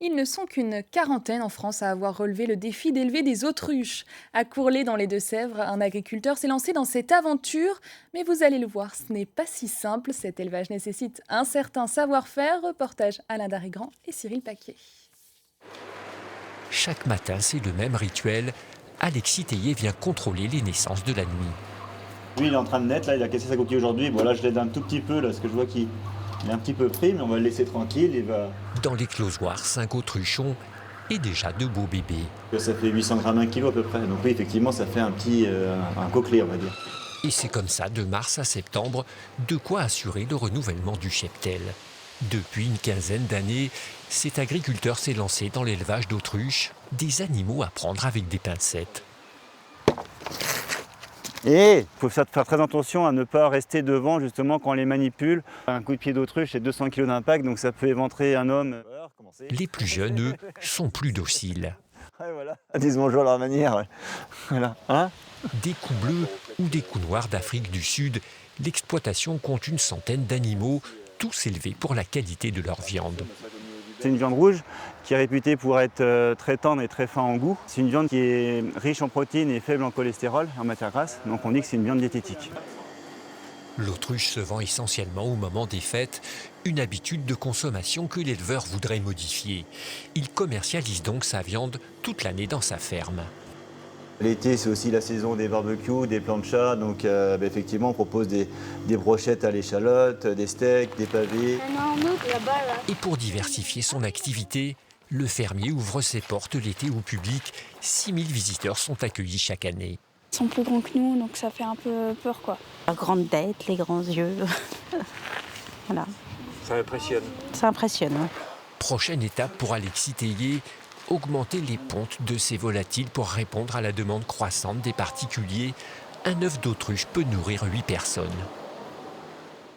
Ils ne sont qu'une quarantaine en France à avoir relevé le défi d'élever des autruches. À Courlay, dans les Deux-Sèvres, un agriculteur s'est lancé dans cette aventure. Mais vous allez le voir, ce n'est pas si simple. Cet élevage nécessite un certain savoir-faire. Reportage Alain Darrigrand et Cyril Paquet. Chaque matin, c'est le même rituel. Alexis Théier vient contrôler les naissances de la nuit. Lui, il est en train de naître, là, il a cassé sa coquille aujourd'hui. Bon, là, je l'aide un tout petit peu, là, parce que je vois qu'il est un petit peu pris, mais on va le laisser tranquille. Dans l'éclosoir, 5 autruchons et déjà 2 beaux bébés. Ça fait 800 grammes, 1 kilo à peu près. Donc oui, effectivement, ça fait un coquelet, on va dire. Et c'est comme ça, de mars à septembre, de quoi assurer le renouvellement du cheptel. Depuis une quinzaine d'années, cet agriculteur s'est lancé dans l'élevage d'autruches, des animaux à prendre avec des pincettes. Et il faut faire très attention à ne pas rester devant, justement, quand on les manipule. Un coup de pied d'autruche, c'est 200 kg d'impact, donc ça peut éventrer un homme. Les plus jeunes, eux, sont plus dociles. Ouais, voilà. Ils disent bonjour à leur manière. Ouais. Voilà. Hein? Des coups bleus ou des coups noirs d'Afrique du Sud, l'exploitation compte une centaine d'animaux, tous élevés pour la qualité de leur viande. C'est une viande rouge qui est réputée pour être très tendre et très fin en goût. C'est une viande qui est riche en protéines et faible en cholestérol, en matière grasse, donc on dit que c'est une viande diététique. L'autruche se vend essentiellement au moment des fêtes, une habitude de consommation que l'éleveur voudrait modifier. Il commercialise donc sa viande toute l'année dans sa ferme. L'été, c'est aussi la saison des barbecues, des planchas, donc effectivement, on propose des brochettes à l'échalote, des steaks, des pavés. Et pour diversifier son activité, le fermier ouvre ses portes l'été au public. 6000 visiteurs sont accueillis chaque année. Ils sont plus grands que nous, donc ça fait un peu peur, quoi. La grande tête, les grands yeux. Voilà. Ça impressionne. Ça impressionne, ouais. Prochaine étape pour Alexis Théier, augmenter les pontes de ces volatiles pour répondre à la demande croissante des particuliers. Un œuf d'autruche peut nourrir 8 personnes.